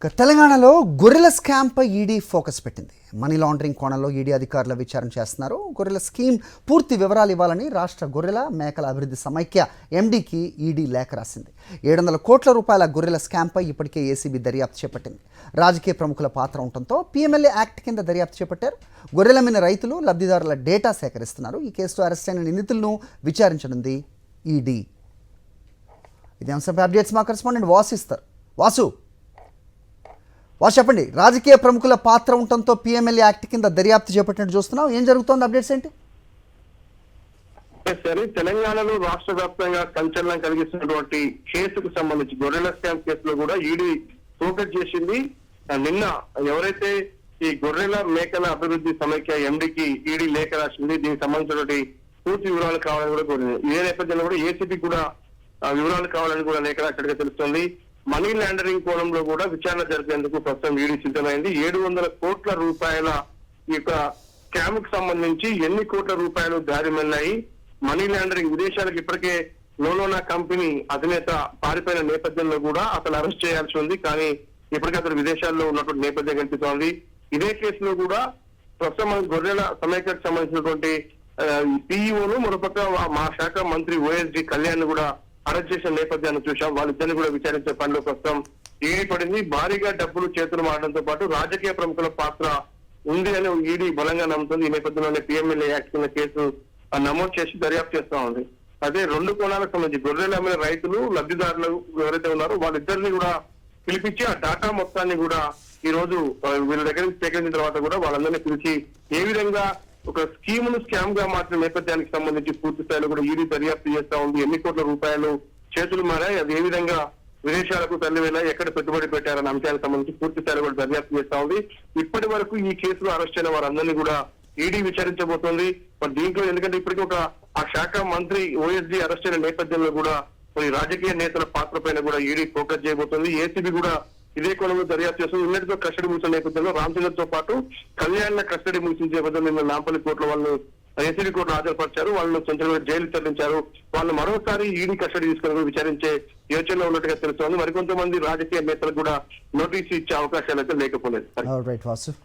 తెలంగాణలో గొర్రెల స్కామ్పై ED focus పెట్టింది. మనీ లాండరింగ్ కోణంలో ఈడీ అధికారుల విచారణ చేస్తున్నారు. గొర్రెల స్కీమ్ పూర్తి వివరాలు ఇవ్వాలని రాష్ట్ర గొర్రెల మేకల అభివృద్ధి సమైక్య ఎండీకి ఈడీ లేఖ రాసింది. 700 కోట్ల రూపాయల గొర్రెల స్కామ్పై ఇప్పటికే ఏసీబీ దర్యాప్తు చేపట్టింది. రాజకీయ ప్రముఖుల పాత్ర ఉండటంతో పీఎంఎల్ఏ యాక్ట్ కింద దర్యాప్తు చేపట్టారు. గొర్రెల మీద రైతులు, లబ్ధిదారుల డేటా సేకరిస్తున్నారు. ఈ కేసులో అరెస్ట్ అయిన నిందితులను విచారించనుంది ఈడీ. ఇది అంశంపై అప్డేట్స్ మా కరెస్పాండెంట్ వాసు ఇస్తారు. వాసు చెప్పండి, రాజకీయ ప్రముఖుల పాత్ర ఉండటంతో పీఎంఎల్ఏ యాక్ట్ కింద దర్యాప్తు చేపట్టినట్టు చూస్తున్నాం. ఏం జరుగుతోంది, అప్డేట్స్ ఏంటి? సరే, తెలంగాణలో రాష్ట్ర వ్యాప్తంగా సంచలనం కలిగిస్తున్నటువంటి కేసుకు సంబంధించి గొర్రెల స్కామ్ కేసులో కూడా ఈడీ ఫోకస్ చేసింది. నిన్న ఎవరైతే ఈ గొర్రెల మేకల అభివృద్ధి సమైక్య ఎండీకి ఈడీ లేఖ రాసింది. దీనికి సంబంధించినటువంటి పూర్తి వివరాలు కావాలని కూడా కోరింది. ఇదే నేపథ్యంలో కూడా ఏసీబీ కూడా వివరాలు కావాలని కూడా లేఖ రాసినట్టుగా తెలుస్తోంది. మనీ లాండరింగ్ కోణంలో కూడా విచారణ జరిపేందుకు ప్రస్తుతం ఈడీ సిద్ధమైంది. 700 కోట్ల రూపాయల ఈ యొక్క స్కామ్ కు సంబంధించి ఎన్ని కోట్ల రూపాయలు దారి మళ్ళాయి, మనీ లాండరింగ్ విదేశాలకు ఇప్పటికే లోలోనా కంపెనీ అధినేత పారిపోయిన నేపథ్యంలో కూడా అతను అరెస్ట్ చేయాల్సి ఉంది. కానీ ఇప్పటికే అతను విదేశాల్లో ఉన్నటువంటి నేపథ్యం కనిపిస్తోంది. ఇదే కేసులో కూడా ప్రస్తుతం గొర్రెల సమైక్యకు సంబంధించినటువంటి సిఇఓను, మరోపక్క మా శాఖ మంత్రి ఓఎస్డి కళ్యాణ్ కూడా అరెస్ట్ చేసిన నేపథ్యాన్ని చూశాం. వాళ్ళిద్దరిని కూడా విచారించే పనిలో ప్రస్తుతం ఈడీ పడింది. భారీగా డబ్బులు చేతులు మారడంతో పాటు రాజకీయ ప్రముఖుల పాత్ర ఉంది అని ఈడీ బలంగా నమ్ముతుంది. ఈ నేపథ్యంలోనే పీఎంఎల్ఏ యాక్ట్ కింద కేసు నమోదు చేసి దర్యాప్తు చేస్తా ఉంది. అదే 2 కోణాలకు సంబంధించి గొర్రెల అమ్మిన రైతులు, లబ్ధిదారులు ఎవరైతే ఉన్నారో వాళ్ళిద్దరిని కూడా పిలిపించి ఆ డాటా మొత్తాన్ని కూడా ఈ రోజు వీళ్ళ దగ్గర నుంచి సేకరించిన తర్వాత కూడా వాళ్ళందరినీ పిలిచి ఏ విధంగా ఒక స్కీమ్ ను స్కామ్ గా మార్చిన నేపథ్యానికి సంబంధించి పూర్తి స్థాయిలో కూడా ఈడీ దర్యాప్తు చేస్తా ఉంది. ఎన్ని కోట్ల రూపాయలు చేతులు మారాయి, అది ఏ విధంగా విదేశాలకు తరలివేలా, ఎక్కడ పెట్టుబడి పెట్టారన్న అంశాలకు సంబంధించి పూర్తి స్థాయిలో కూడా దర్యాప్తు చేస్తా ఉంది. ఇప్పటి వరకు ఈ కేసులో అరెస్ట్ అయిన వారందరినీ కూడా ఈడీ విచారించబోతోంది. మరి దీంట్లో ఎందుకంటే ఇప్పటికీ ఆ శాఖ మంత్రి ఓఎస్డి అరెస్ట్ అయిన నేపథ్యంలో కూడా కొన్ని రాజకీయ నేతల పాత్ర పైన కూడా ఈడీ ఫోకస్ చేయబోతోంది. ఏసీబీ కూడా ఇదే కోణంలో దర్యాప్తు చేస్తుంది. ఉన్నటితో కస్టడీ ముగిసిన నేపథ్యంలో రామచంద్ర తో పాటు కళ్యాణ్ కస్టడీ ముగిసిన నేపథ్యంలో నిన్న నాంపల్లి కోర్టులో వాళ్ళు ఏసీబీ కోర్టులో హాజరుపరిచారు. వాళ్ళను చంద్రబాబు జైలు తరలించారు. వాళ్ళు మరోసారి ఈడీ కస్టడీ తీసుకుని విచారించే యోచనలో ఉన్నట్టుగా తెలుస్తోంది. మరికొంతమంది రాజకీయ నేతలకు కూడా నోటీసు ఇచ్చే అవకాశాలు అయితే లేకపోలేదు.